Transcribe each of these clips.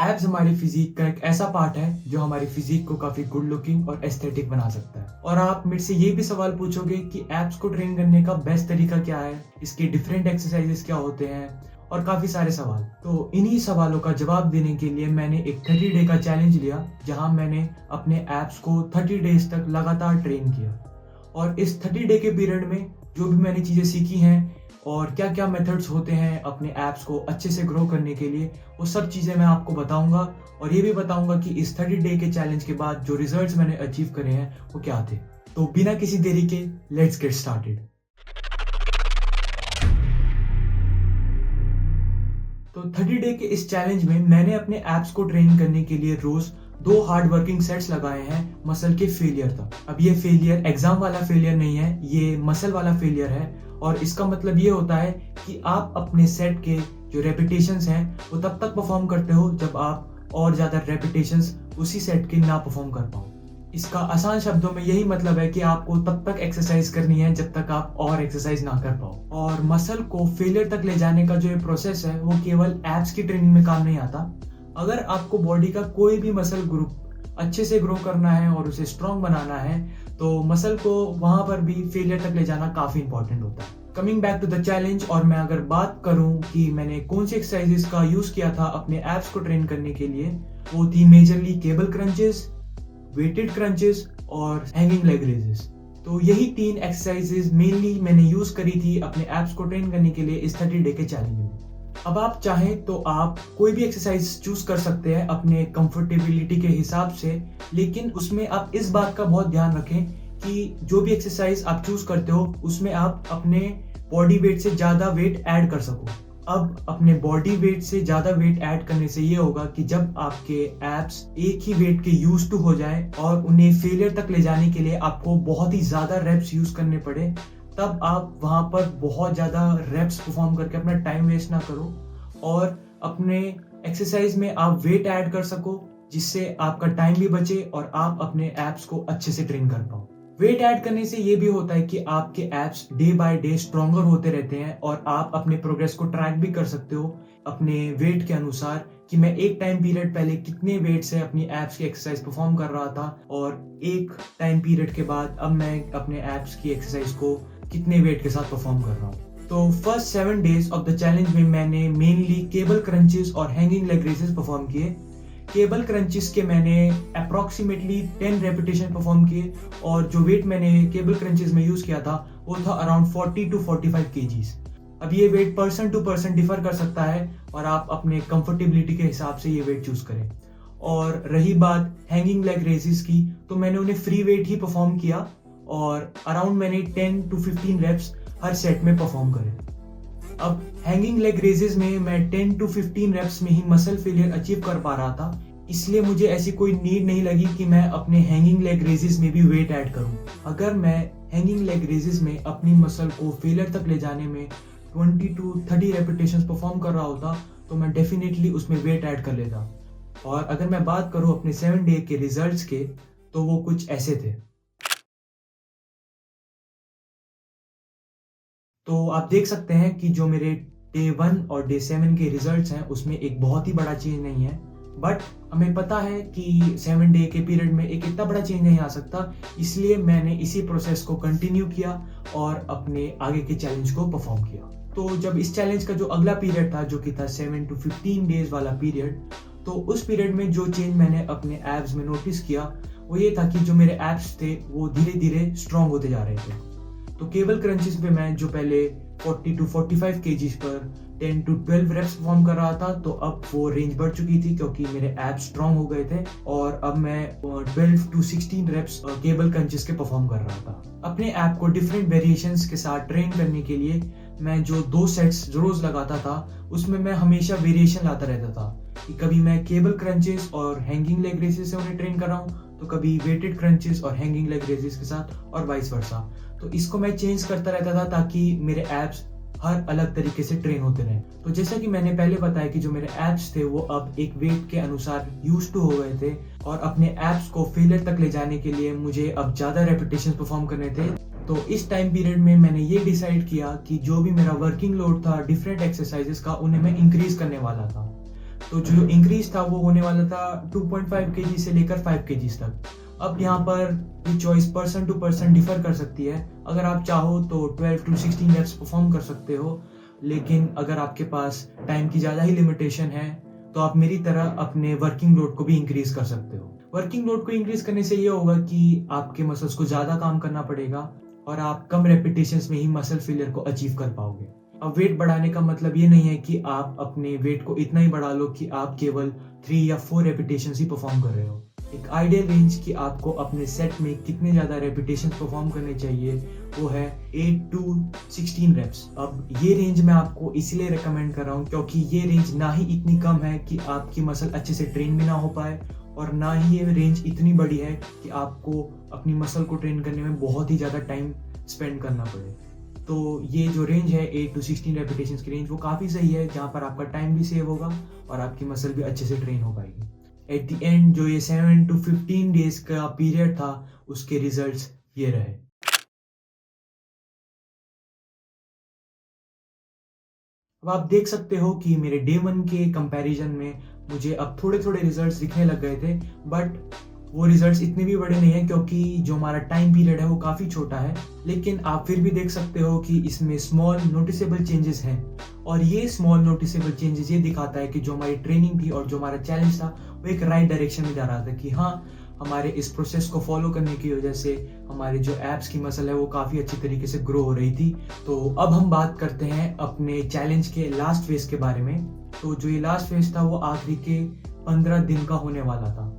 Abs हमारी physique का एक ऐसा पार्ट है जो हमारी फिजिक को काफी गुड लुकिंग और एस्थेटिक बना सकता है। और आप मेरे से ये भी सवाल पूछोगे कि एब्स को ट्रेन करने का बेस्ट तरीका क्या है, इसके डिफरेंट एक्सरसाइजेस क्या होते हैं और काफी सारे सवाल। तो इन्हीं सवालों का जवाब देने के लिए मैंने एक 30 डे का चैलेंज लिया, जहां मैंने अपने एब्स को 30 डेज तक लगातार ट्रेन किया। और इस 30 डे के पीरियड में जो भी मैंने चीजें सीखी हैं और क्या क्या मेथड्स होते हैं अपने ऐप्स को अच्छे से ग्रो करने के लिए, वो सब चीज़ें मैं आपको बताऊंगा। और ये भी बताऊंगा कि इस 30 डे के चैलेंज के बाद जो रिजल्ट्स मैंने अचीव करे हैं वो क्या थे। तो बिना किसी देरी के लेट्स गेट स्टार्टेड। तो 30 डे के इस चैलेंज में मैंने अपने ऐप्स को ट्रेन करने के लिए रोज 2 हार्ड वर्किंग सेट्स लगाए हैं मसल के फेलियर तक। अब ये फेलियर एग्जाम वाला फेलियर नहीं है, ये मसल वाला फेलियर है। और इसका मतलब ये होता है कि आप अपने सेट के जो रेपिटेशंस हैं वो तब तक परफॉर्म करते हो जब आप और ज्यादा रेपिटेशंस उसी सेट के ना परफॉर्म कर पाओ। इसका आसान शब्दों में यही मतलब है कि आपको तब तक एक्सरसाइज करनी है जब तक आप और एक्सरसाइज ना कर पाओ। और मसल को फेलियर तक ले जाने का जो ये प्रोसेस है वो केवल एब्स की ट्रेनिंग में काम नहीं आता। अगर आपको बॉडी का कोई भी मसल ग्रुप अच्छे से ग्रो करना है और उसे स्ट्रॉन्ग बनाना है तो मसल को वहां पर भी फेलियर तक ले जाना काफी इंपॉर्टेंट होता है। Coming back to the challenge, और मैं अगर बात करूं कि मैंने कौन सी एक्सरसाइजेस का यूज किया था अपने एब्स को ट्रेन करने के लिए, वो थी majorly cable crunches, weighted crunches और हैंगिंग लेग रेजेस। तो यही 3 एक्सरसाइजेस मेनली मैंने यूज करी थी अपने एब्स को ट्रेन करने के लिए इस 30 डे के चैलेंज में। अब आप चाहें तो आप कोई भी एक्सरसाइज चूज कर सकते हैं अपने कंफर्टेबिलिटी के हिसाब से, लेकिन उसमें आप इस बात का बहुत ध्यान रखें कि जो भी एक्सरसाइज आप चूज करते हो उसमें आप अपने बॉडी वेट से ज्यादा वेट ऐड कर सको। अब अपने बॉडी वेट से ज्यादा वेट ऐड करने से ये होगा कि जब आपके एब्स एक ही वेट के यूज टू हो जाए और उन्हें फेलियर तक ले जाने के लिए आपको बहुत ही ज्यादा रेप्स यूज करने पड़े, तब आप वहां पर बहुत ज्यादा रेप्स परफॉर्म करके अपना टाइम वेस्ट ना करो और अपने एक्सरसाइज में आप वेट ऐड कर सको, जिससे आपका टाइम भी बचे और आप अपने एब्स को अच्छे से ट्रेन कर पाओ। वेट ऐड करने से ये भी होता है कि आपके abs day by day stronger होते रहते हैं और आप अपने प्रोग्रेस को ट्रैक भी कर सकते हो अपने वेट के अनुसार कि मैं एक टाइम पीरियड पहले कितने वेट से अपनी एब्स की एक्सरसाइज परफॉर्म कर रहा था और एक टाइम पीरियड के बाद अब मैं अपने एब्स की एक्सरसाइज को कितने वेट के साथ परफॉर्म कर रहा हूँ। तो first 7 days of the challenge में मैंने मेनली केबल क्रंचेस और हैंगिंग लेग रेजेस परफॉर्म किए। केबल क्रंचेस के मैंने अप्रोक्सीमेटली 10 रेपिटेशन परफॉर्म किए और जो वेट मैंने केबल क्रंचेस में यूज किया था वो था अराउंड 40 to 45 kgs। अब ये weight person to person differ कर सकता है और आप अपने कंफर्टेबिलिटी के हिसाब से ये वेट चूज करें। और रही बात हैंगिंग लेग रेजेस की, तो मैंने उन्हें फ्री वेट ही परफॉर्म किया और अराउंड मैंने 10 to 15 रेप्स हर सेट में परफॉर्म करे। अब हैंगिंग लेग रेजेस में मैं 10 to 15 रेप्स में ही मसल फेलियर अचीव कर पा रहा था, इसलिए मुझे ऐसी कोई नीड नहीं लगी कि मैं अपने हैंगिंग लेग रेजेस में भी वेट ऐड करूं। अगर मैं हैंगिंग लेग रेजेस में अपनी मसल को फेलियर तक ले जाने में 20 to 30 रेपिटेशंस परफॉर्म कर रहा होता तो मैं डेफिनेटली उसमें वेट ऐड कर लेता। और अगर मैं बात करूं अपने 7 डे के रिजल्ट्स के, तो वो कुछ ऐसे थे। तो आप देख सकते हैं कि जो मेरे डे 1 और डे 7 के रिजल्ट्स हैं उसमें एक बहुत ही बड़ा चेंज नहीं है, बट हमें पता है कि 7 डे के पीरियड में एक इतना बड़ा चेंज नहीं आ सकता, इसलिए मैंने इसी प्रोसेस को कंटिन्यू किया और अपने आगे के चैलेंज को परफॉर्म किया। तो जब इस चैलेंज का जो अगला पीरियड था जो कि था 7 to 15 डेज वाला पीरियड, तो उस पीरियड में जो चेंज मैंने अपने एब्स में नोटिस किया वो ये था कि जो मेरे एब्स थे वो धीरे धीरे स्ट्रॉन्ग होते जा रहे थे। तो केबल क्रंचेस पे मैं जो पहले 40 to 45 kgs पर 10 to 12 रेप्स परफॉर्म कर रहा था, तो अब वो रेंज बढ़ चुकी थी क्योंकि मेरे एब्स स्ट्रॉन्ग हो गए थे और अब मैं 12 to 16 रेप्स केबल क्रंचेस के परफॉर्म कर रहा था। अपने ऐप को डिफरेंट वेरिएशंस के साथ ट्रेन करने के लिए मैं जो 2 सेट्स रोज लगाता था उसमें मैं हमेशा वेरिएशन लाता रहता था कि कभी मैं केबल क्रंचेस और हैंगिंग लेग रेजेस से उन्हें ट्रेन कर रहा हूँ तो कभी वेटेड क्रंचेस और हैंगिंग लेग रेजेस के साथ और वाइस वर्सा। तो इसको मैं चेंज करता रहता था ताकि मेरे एब्स हर अलग तरीके से ट्रेन होते रहे। तो जैसा कि मैंने पहले बताया कि जो मेरे एब्स थे वो अब एक वेट के अनुसार यूज टू हो गए थे और अपने एब्स को फेलियर तक ले जाने के लिए मुझे अब ज्यादा रेपिटेशन परफॉर्म करने थे। तो इस टाइम पीरियड में मैंने ये डिसाइड किया कि जो भी मेरा वर्किंग लोड था डिफरेंट एक्सरसाइजेस का उन्हें मैं इंक्रीज करने वाला था। तो जो इंक्रीज था वो होने वाला था 2.5 kg से लेकर 5 kg तक। अब यहाँ पर ये choice person to person differ कर सकती है। अगर आप चाहो तो 12 to 16 रेप्स परफॉर्म कर सकते हो, लेकिन अगर आपके पास टाइम की ज़्यादा ही लिमिटेशन है तो आप मेरी तरह अपने वर्किंग लोड को भी इंक्रीज कर सकते हो। वर्किंग लोड को इंक्रीज करने से ये होगा कि आपके मसल्स को ज़्यादा काम करना पड़ेगा और आप कम रेपिटेशंस में ही मसल फेलियर को अचीव कर पाओगे। अब वेट बढ़ाने का मतलब ये नहीं है कि आप अपने वेट को इतना ही बढ़ा लो कि आप केवल 3 या 4 रेपिटेशंस ही परफॉर्म कर रहे हो। एक आइडियल रेंज कि आपको अपने सेट में कितने ज़्यादा रेपिटेशन परफॉर्म करने चाहिए वो है 8 to 16 रेप्स। अब ये रेंज मैं आपको इसलिए रिकमेंड कर रहा हूँ क्योंकि ये रेंज ना ही इतनी कम है कि आपकी मसल अच्छे से ट्रेन भी ना हो पाए, और ना ही ये रेंज इतनी बड़ी है कि आपको अपनी मसल को ट्रेन करने में बहुत ही ज़्यादा टाइम स्पेंड करना पड़े। तो ये जो रेंज है 8 to 16 रेपिटेशंस की रेंज वो काफ़ी सही है, जहाँ पर आपका टाइम भी सेव होगा और आपकी मसल भी अच्छे से ट्रेन हो पाएगी। एट द एंड जो ये 7 to 15 डेज का पीरियड था उसके रिजल्ट्स ये रहे। अब आप देख सकते हो कि मेरे डे 1 के कंपैरिजन में मुझे अब थोड़े थोड़े रिजल्ट्स दिखने लग गए थे, बट वो रिजल्ट्स इतने भी बड़े नहीं हैं क्योंकि जो हमारा टाइम पीरियड है वो काफ़ी छोटा है। लेकिन आप फिर भी देख सकते हो कि इसमें स्मॉल नोटिसेबल चेंजेस हैं, और ये स्मॉल नोटिसेबल चेंजेस ये दिखाता है कि जो हमारी ट्रेनिंग थी और जो हमारा चैलेंज था वो एक राइट डायरेक्शन में जा रहा था। कि हाँ, हमारे इस प्रोसेस को फॉलो करने की वजह से हमारे जो एब्स की मसल है वो काफ़ी अच्छी तरीके से ग्रो हो रही थी। तो अब हम बात करते हैं अपने चैलेंज के लास्ट फेज के बारे में। तो जो ये लास्ट फेज था वो आखिरी के 15 दिन का होने वाला था।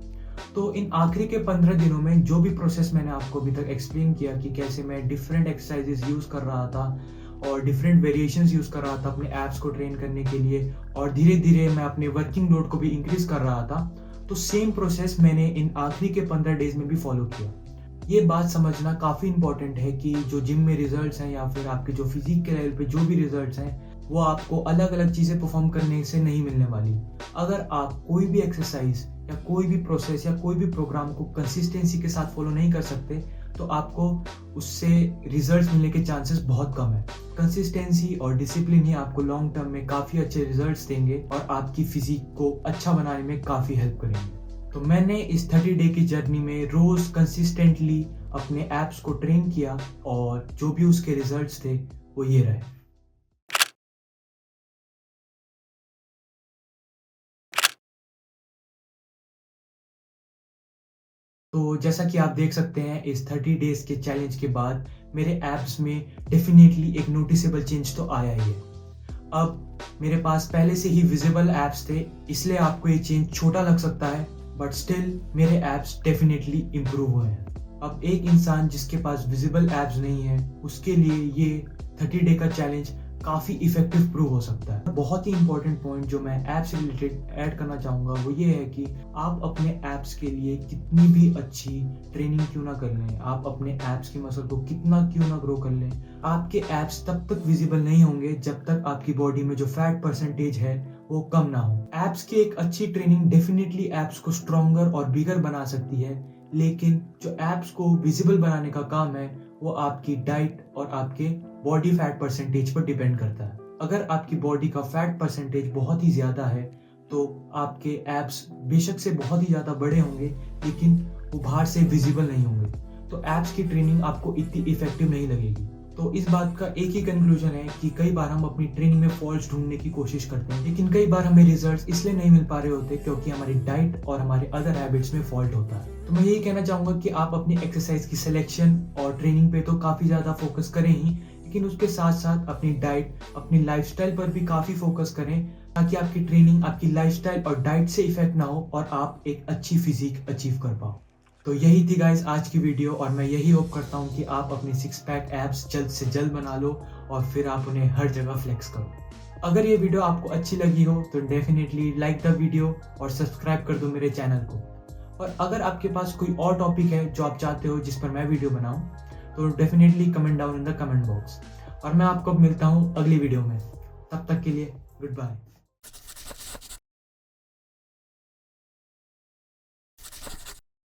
तो इन आखिरी के 15 दिनों में जो भी प्रोसेस मैंने आपको अभी तक एक्सप्लेन किया कि कैसे मैं डिफरेंट एक्सरसाइजेस यूज़ कर रहा था और डिफरेंट वेरिएशंस यूज़ कर रहा था अपने एब्स को ट्रेन करने के लिए, और धीरे धीरे मैं अपने वर्किंग लोड को भी इंक्रीज कर रहा था, तो सेम प्रोसेस मैंने इन आखिरी के 15 डेज में भी फॉलो किया। ये बात समझना काफ़ी इंपॉर्टेंट है कि जो जिम में रिजल्ट्स हैं या फिर आपके जो फिजिक के लेवल पे जो भी रिजल्ट्स हैं वो आपको अलग अलग चीज़ें परफॉर्म करने से नहीं मिलने वाली। अगर आप कोई भी एक्सरसाइज या कोई भी प्रोसेस या कोई भी प्रोग्राम को कंसिस्टेंसी के साथ फॉलो नहीं कर सकते तो आपको उससे रिजल्ट्स मिलने के चांसेस बहुत कम है। कंसिस्टेंसी और डिसिप्लिन ही आपको लॉन्ग टर्म में काफ़ी अच्छे रिजल्ट्स देंगे और आपकी फिजिक को अच्छा बनाने में काफ़ी हेल्प करेंगे। तो मैंने इस 30 डे की जर्नी में रोज़ कंसिस्टेंटली अपने एप्स को ट्रेन किया और जो भी उसके रिजल्ट्स थे वो ये रहे। तो जैसा कि आप देख सकते हैं इस 30 डेज के चैलेंज के बाद मेरे एप्स में डेफिनेटली एक नोटिसेबल चेंज तो आया ही है। अब मेरे पास पहले से ही विजिबल एप्स थे, इसलिए आपको ये चेंज छोटा लग सकता है, बट स्टिल मेरे एप्स डेफिनेटली इम्प्रूव हुए हैं। अब एक इंसान जिसके पास विजिबल एप्स नहीं है उसके लिए ये 30 डे का चैलेंज काफ़ी इफेक्टिव प्रूव हो सकता है। बहुत ही इंपॉर्टेंट पॉइंट जो मैं ऐप से रिलेटेड ऐड करना चाहूँगा वो ये है कि आप अपने ऐप्स के लिए कितनी भी अच्छी ट्रेनिंग क्यों ना कर लें, आप अपने ऐप्स की मसल को कितना क्यों ना ग्रो कर लें, आपके ऐप्स तब तक विजिबल नहीं होंगे जब तक आपकी बॉडी में जो फैट परसेंटेज है वो कम ना हो। ऐप्स की एक अच्छी ट्रेनिंग डेफिनेटली ऐप्स को स्ट्रॉन्गर और बिगर बना सकती है, लेकिन जो ऐप्स को विजिबल बनाने का काम है वो आपकी डाइट और आपके बॉडी फैट परसेंटेज पर डिपेंड करता है। अगर आपकी बॉडी का फैट परसेंटेज बहुत ही ज़्यादा है तो आपके एब्स बेशक से बहुत ही ज़्यादा बड़े होंगे लेकिन वो बाहर से विजिबल नहीं होंगे, तो एब्स की ट्रेनिंग आपको इतनी इफेक्टिव नहीं लगेगी। तो इस बात का एक ही कंक्लूजन है कि कई बार हम अपनी ट्रेनिंग में फॉल्ट्स ढूंढने की कोशिश करते हैं, लेकिन कई बार हमें रिजल्ट्स इसलिए नहीं मिल पा रहे होते क्योंकि हमारी डाइट और हमारे अदर हैबिट्स में फॉल्ट होता है। तो मैं यही कहना चाहूँगा कि आप अपनी एक्सरसाइज की सिलेक्शन और ट्रेनिंग पे तो काफ़ी ज़्यादा फोकस करें ही, लेकिन उसके साथ साथ अपनी डाइट, अपनी लाइफस्टाइल पर भी काफ़ी फोकस करें ताकि आपकी ट्रेनिंग आपकी लाइफस्टाइल और डाइट से इफेक्ट ना हो और आप एक अच्छी फिजिक अचीव कर पाओ। तो यही थी गाइस आज की वीडियो, और मैं यही होप करता हूँ कि आप अपने 6 पैक एब्स जल्द से जल्द बना लो और फिर आप उन्हें हर जगह फ्लेक्स करो। अगर ये वीडियो आपको अच्छी लगी हो तो डेफिनेटली लाइक द वीडियो और सब्सक्राइब कर दो मेरे चैनल को। और अगर आपके पास कोई और टॉपिक है जो आप चाहते हो जिस पर मैं वीडियो बनाऊं तो definitely comment down in the comment box, और मैं आपको मिलता हूं अगली वीडियो में। तब तक के लिए गुड बाय।